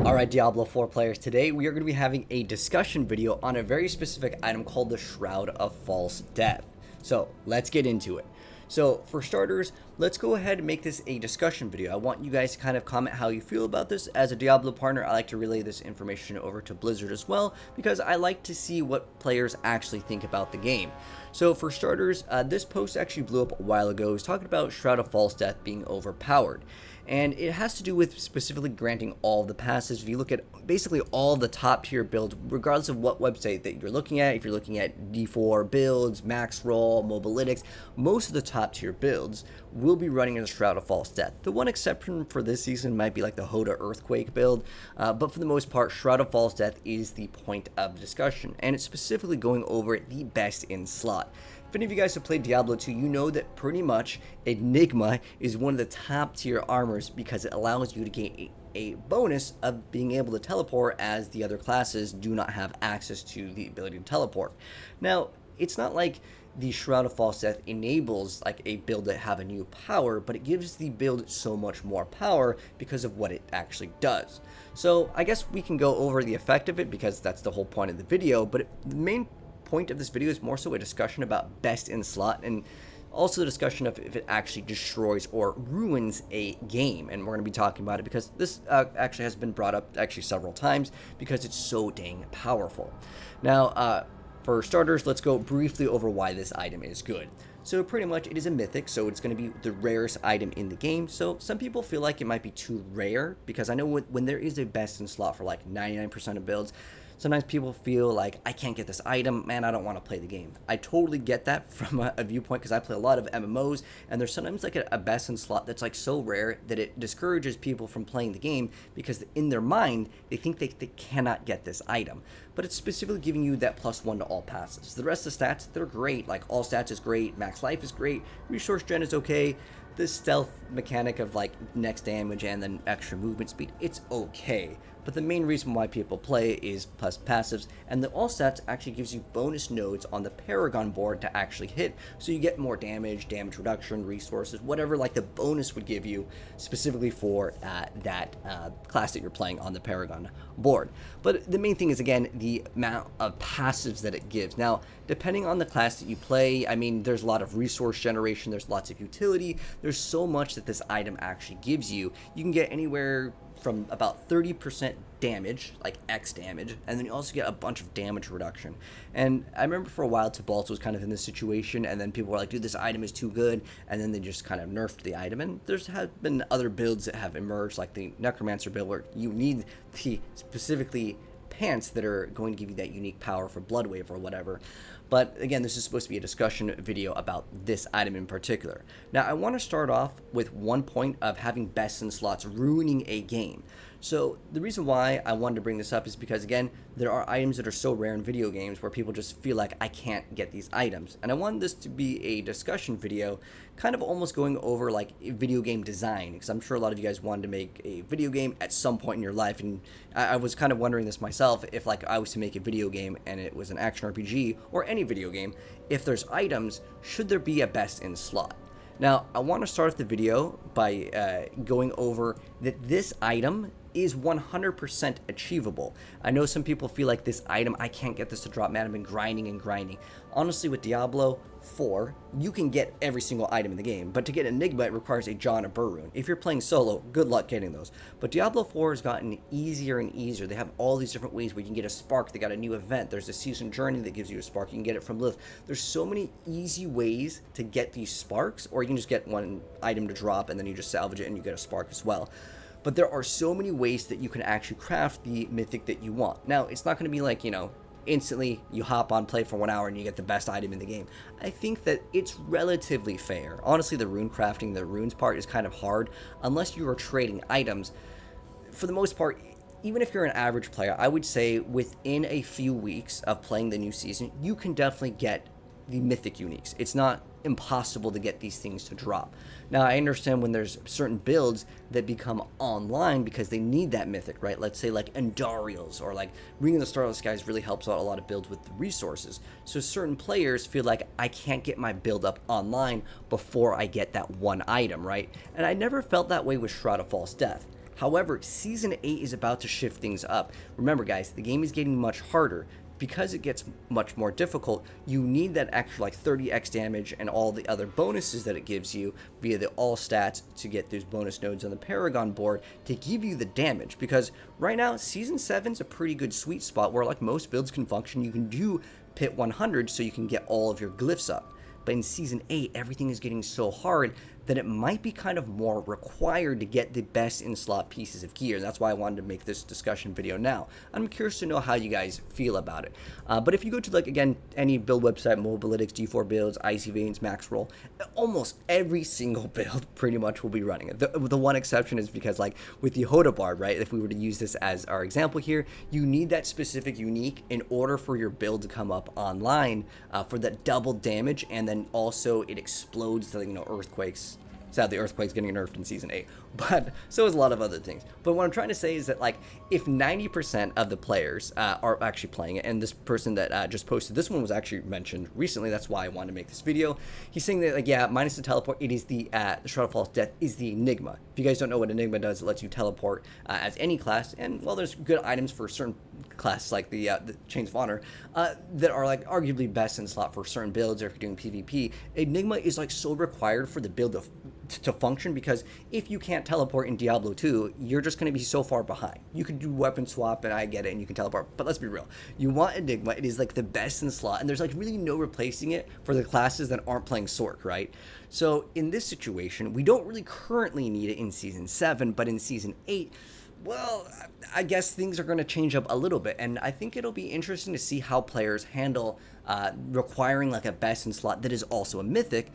Alright, Diablo 4 players, today we are going to be having a discussion video on a very specific item called the Shroud of False Death. So, let's get into it. So, for starters, let's go ahead and make this a discussion video. I want you guys to kind of comment how you feel about this. As a Diablo partner, I like to relay this information over to Blizzard as well, because I like to see what players actually think about the game. So, for starters, this post actually blew up a while ago. It was talking about Shroud of False Death being overpowered. And it has to do with specifically granting all the passes. If you look at basically all the top tier builds, regardless of what website that you're looking at, if you're looking at D4 builds, Max Roll, Mobalytics, most of the top tier builds will be running as Shroud of False Death. The one exception for this season might be like the Hoda Earthquake build, but for the most part, Shroud of False Death is the point of discussion, and it's specifically going over the best in slot. If any of you guys have played Diablo 2, you know that pretty much Enigma is one of the top tier armors because it allows you to gain a bonus of being able to teleport, as the other classes do not have access to the ability to teleport. Now, it's not like the Shroud of False Death enables like a build to have a new power, but it gives the build so much more power because of what it actually does. So I guess we can go over the effect of it because that's the whole point of the video, but the main point of this video is more so a discussion about best in slot, and also the discussion of if it actually destroys or ruins a game. And we're going to be talking about it because this actually has been brought up actually several times because it's so dang powerful. Now, for starters, let's go briefly over why this item is good. So pretty much it is a mythic, so it's going to be the rarest item in the game. So some people feel like it might be too rare, because I know when there is a best in slot for like 99% of builds, sometimes people feel like, I can't get this item, man, I don't want to play the game. I totally get that from a viewpoint, because I play a lot of MMOs, and there's sometimes like a best in slot that's like so rare that it discourages people from playing the game, because in their mind, they think they cannot get this item. But it's specifically giving you that +1 to all passes. The rest of the stats, they're great. Like, all stats is great, max life is great, resource gen is okay, the stealth mechanic of like next damage and then extra movement speed, it's okay. But the main reason why people play is plus passives, and the all stats actually gives you bonus nodes on the Paragon board to actually hit, so you get more damage, damage reduction, resources, whatever like the bonus would give you specifically for that class that you're playing on the Paragon board. But the main thing is, again, the amount of passives that it gives. Now, depending on the class that you play, I mean, there's a lot of resource generation, there's lots of utility, there's so much that this item actually gives you. You can get anywhere from about 30% damage, like X damage, and then you also get a bunch of damage reduction. And I remember for a while Tibalt was kind of in this situation, and then people were like, dude, this item is too good, and then they just kind of nerfed the item. And there's have been other builds that have emerged, like the Necromancer build, where you need the specifically pants that are going to give you that unique power for Bloodwave or whatever. But again, this is supposed to be a discussion video about this item in particular. Now, I want to start off with one point of having best in slots ruining a game. So the reason why I wanted to bring this up is because, again, there are items that are so rare in video games where people just feel like, I can't get these items. And I wanted this to be a discussion video, kind of almost going over like video game design, because I'm sure a lot of you guys wanted to make a video game at some point in your life. And I was kind of wondering this myself, if like I was to make a video game and it was an action RPG or any video game, if there's items, should there be a best in slot? Now, I want to start the video by going over that this item is 100% achievable. I know some people feel like this item, I can't get this to drop, man, I've been grinding and grinding. Honestly, with Diablo 4, you can get every single item in the game, but to get Enigma, it requires a Jaw and a Burr rune. If you're playing solo, good luck getting those. But Diablo 4 has gotten easier and easier. They have all these different ways where you can get a spark. They got a new event. There's a season journey that gives you a spark. You can get it from Lilith. There's so many easy ways to get these sparks, or you can just get one item to drop and then you just salvage it and you get a spark as well. But there are so many ways that you can actually craft the mythic that you want. Now, it's not going to be like, you know, instantly you hop on, play for 1 hour, and you get the best item in the game. I think that it's relatively fair. Honestly, the rune crafting, the runes part is kind of hard, unless you are trading items. For the most part, even if you're an average player, I would say within a few weeks of playing the new season, you can definitely get the mythic uniques. It's not impossible to get these things to drop. Now, I understand when there's certain builds that become online because they need that mythic, right? Let's say like Endariel's or like Ring of the Starless Skies really helps out a lot of builds with the resources. So certain players feel like, I can't get my build up online before I get that one item, right? And I never felt that way with Shroud of False Death. However, Season 8 is about to shift things up. Remember, guys, the game is getting much harder. Because it gets much more difficult, you need that extra like 30x damage and all the other bonuses that it gives you via the all stats to get those bonus nodes on the Paragon board to give you the damage. Because right now, Season 7 is a pretty good sweet spot where like most builds can function. You can do pit 100 so you can get all of your glyphs up. But in Season 8, everything is getting so hard that it might be kind of more required to get the best in-slot pieces of gear. That's why I wanted to make this discussion video now. I'm curious to know how you guys feel about it. But if you go to, like, again, any build website, Mobalytics, D4 builds, Icy Veins, Max Roll, almost every single build pretty much will be running it. The one exception is because, like, with the Hoda Bard, right, if we were to use this as our example here, you need that specific unique in order for your build to come up online for that double damage, and then also it explodes to, you know, earthquakes. Sadly, Earthquake's getting nerfed in Season 8, but so is a lot of other things. But what I'm trying to say is that, like, if 90% of the players are actually playing it, and this person that just posted this one was actually mentioned recently, that's why I wanted to make this video. He's saying that, like, yeah, minus the teleport, it is the Shroud of False Death is the Enigma. If you guys don't know what Enigma does, it lets you teleport as any class, and well, there's good items for certain classes like the Chains of Honor that are like arguably best in slot for certain builds, or if you're doing PvP. Enigma is like so required for the build to function, because if you can't teleport in Diablo 2, you're just going to be so far behind. You could do weapon swap, and I get it, and you can teleport, but let's be real. You want Enigma, it is like the best in slot, and there's like really no replacing it for the classes that aren't playing Sorc, right? So in this situation, we don't really currently need it in Season 7, but in Season 8, well, I guess things are going to change up a little bit, and I think it'll be interesting to see how players handle requiring like a best in slot that is also a mythic.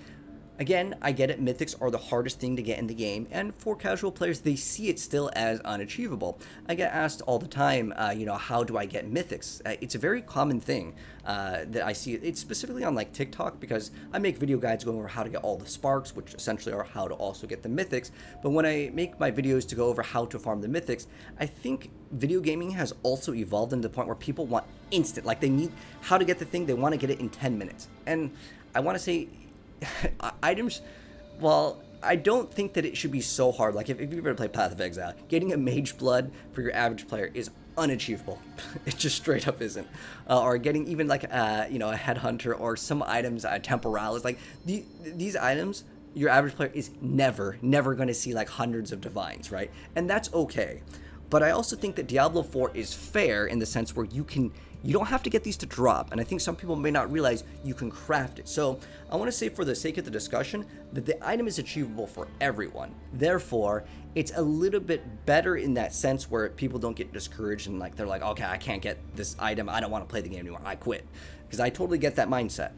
Again, I get it, mythics are the hardest thing to get in the game, and for casual players, they see it still as unachievable. I get asked all the time, you know, how do I get mythics? It's a very common thing that I see. It's specifically on like TikTok, because I make video guides going over how to get all the sparks, which essentially are how to also get the mythics. But when I make my videos to go over how to farm the mythics, I think video gaming has also evolved into the point where people want instant, like they need how to get the thing, they want to get it in 10 minutes. And I want to say, items, well, I don't think that it should be so hard. Like if you've ever played Path of Exile, getting a Mageblood for your average player is unachievable. It just straight up isn't. Or getting even like you know, a Headhunter or some items, Temporalis, like these items, your average player is never going to see like hundreds of divines, right? And that's okay. But I also think that Diablo 4 is fair in the sense where you don't have to get these to drop, and I think some people may not realize you can craft it. So I want to say, for the sake of the discussion, that the item is achievable for everyone. Therefore, it's a little bit better in that sense where people don't get discouraged and like they're like, okay, I can't get this item, I don't want to play the game anymore, I quit. Because I totally get that mindset.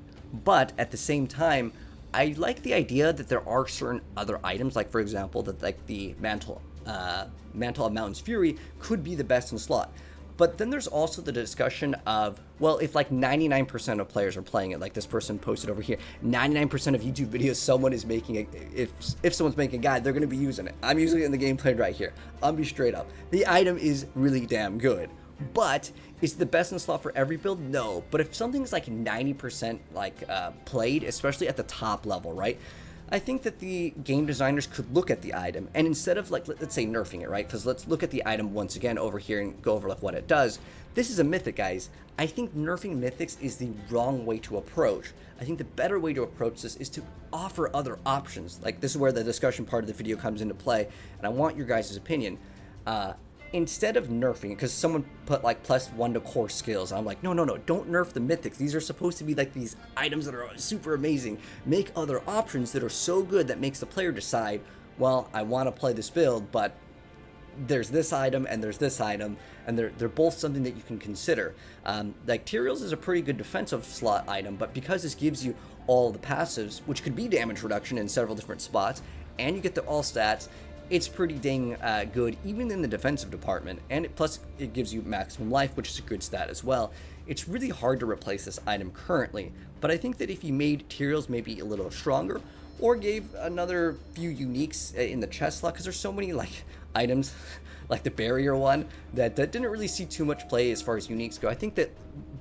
But at the same time, I like the idea that there are certain other items, like for example, that like the Mantle of Mountain's Fury could be the best in slot. But then there's also the discussion of, well, if like 99% of players are playing it, like this person posted over here, 99% of YouTube videos someone is making, if someone's making a guide, they're going to be using it. I'm using it in the gameplay right here. I'll be straight up. The item is really damn good. But is it the best in slot for every build? No. But if something's like 90% like played, especially at the top level, right? I think that the game designers could look at the item, and instead of like, let's say nerfing it, right? Because let's look at the item once again over here and go over like what it does. This is a mythic, guys. I think nerfing mythics is the wrong way to approach. I think the better way to approach this is to offer other options. Like this is where the discussion part of the video comes into play, and I want your guys' opinion. Instead of nerfing it, because someone put like +1 to core skills, I'm like, no, don't nerf the mythics. These are supposed to be like these items that are super amazing. Make other options that are so good that makes the player decide, well, I want to play this build, but there's this item and there's this item, and they're both something that you can consider. Like Tyrael's is a pretty good defensive slot item, but because this gives you all the passives, which could be damage reduction in several different spots, and you get the all stats, it's pretty dang good, even in the defensive department, and plus it gives you maximum life, which is a good stat as well. It's really hard to replace this item currently, but I think that if you made Tyrael's maybe a little stronger, or gave another few uniques in the chest slot, because there's so many like items, like the barrier one, that didn't really see too much play as far as uniques go. I think that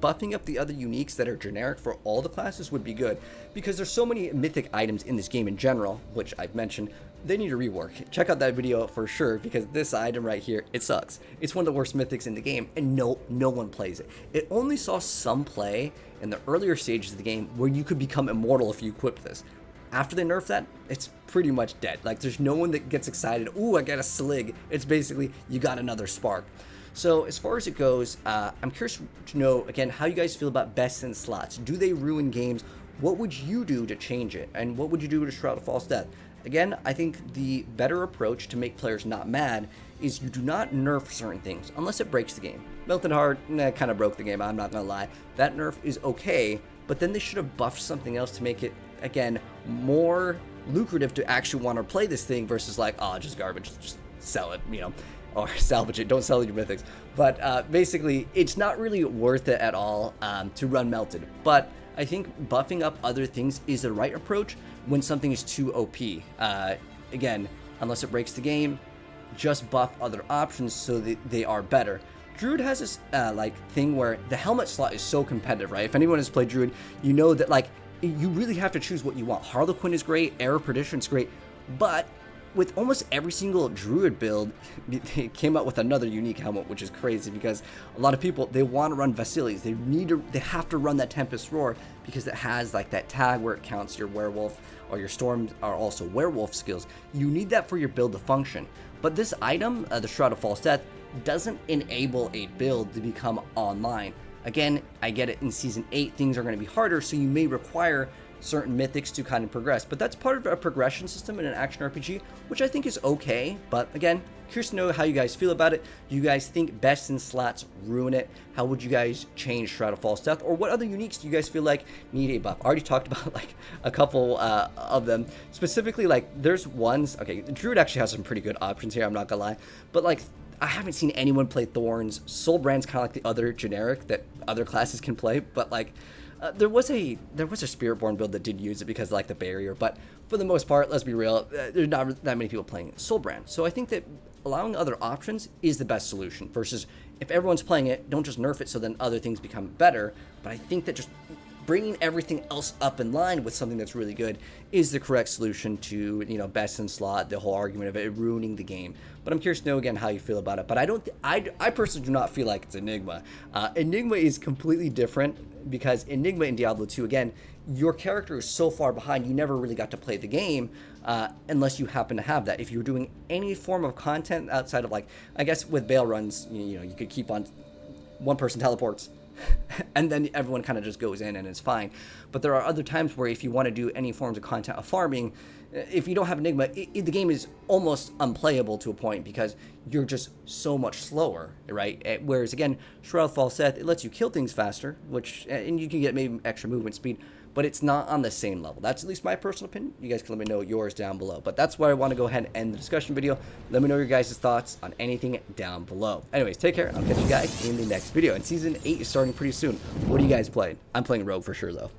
buffing up the other uniques that are generic for all the classes would be good, because there's so many mythic items in this game in general, which I've mentioned, they need a rework. Check out that video for sure, because this item right here, it sucks. It's one of the worst mythics in the game, and no one plays it. It only saw some play in the earlier stages of the game where you could become immortal if you equip this. After they nerf that, it's pretty much dead. Like, there's no one that gets excited, ooh, I got a slig. It's basically, you got another spark. So as far as it goes, I'm curious to know, again, how you guys feel about best in slots. Do they ruin games? What would you do to change it? And what would you do to Shroud of False Death? Again, I think the better approach to make players not mad is you do not nerf certain things unless it breaks the game. Melted Heart, kind of broke the game, I'm not gonna lie. That nerf is okay, but then they should have buffed something else to make it, again, more lucrative to actually want to play this thing versus like, oh, just garbage, just sell it, you know, or salvage it, don't sell your mythics. But basically, it's not really worth it at all to run Melted. But I think buffing up other things is the right approach when something is too OP. Again, unless it breaks the game, just buff other options so that they are better. Druid has this like thing where the helmet slot is so competitive, right? If anyone has played Druid, you know that like you really have to choose what you want. Harlequin is great, Error Perdition is great, but with almost every single Druid build, they came out with another unique helmet, which is crazy because a lot of people, they want to run Vasilis. They have to run that Tempest Roar because it has like that tag where it counts your werewolf, or your storms are also werewolf skills. You need that for your build to function. But this item, the Shroud of False Death, doesn't enable a build to become online. Again, I get it, in Season 8 things are going to be harder, so you may require certain mythics to kind of progress, but that's part of a progression system in an action RPG, which I think is okay. But again, curious to know how you guys feel about it. Do you guys think best in slots ruin it? How would you guys change Shroud of False Death, or what other uniques do you guys feel like need a buff? I already talked about like a couple of them. Specifically, like there's ones, okay, Druid actually has some pretty good options here, I'm not gonna lie, but like I haven't seen anyone play Thorns. Soulbrand's kind of like the other generic that other classes can play, but like there was a Spiritborn build that did use it because of like the barrier, but for the most part, let's be real, there's not that many people playing Soulbrand. So I think that allowing other options is the best solution versus if everyone's playing it, don't just nerf it so then other things become better. But I think that just bringing everything else up in line with something that's really good is the correct solution to, you know, best in slot, the whole argument of it ruining the game. But I'm curious to know again how you feel about it. But I personally do not feel like it's Enigma. Enigma is completely different because Enigma in Diablo 2, again, your character is so far behind, you never really got to play the game unless you happen to have that. If you're doing any form of content outside of like, I guess with bail runs, you know, you could keep on, one person teleports, and then everyone kind of just goes in and it's fine. But there are other times where if you want to do any forms of content of farming, if you don't have Enigma, the game is almost unplayable to a point because you're just so much slower, right? Whereas again, Shroud of False Death, it lets you kill things faster, which, and you can get maybe extra movement speed, but it's not on the same level. That's at least my personal opinion. You guys can let me know yours down below. But that's where I want to go ahead and end the discussion video. Let me know your guys' thoughts on anything down below. Anyways, take care. I'll catch you guys in the next video. And Season 8 is starting pretty soon. What are you guys playing? I'm playing Rogue for sure, though.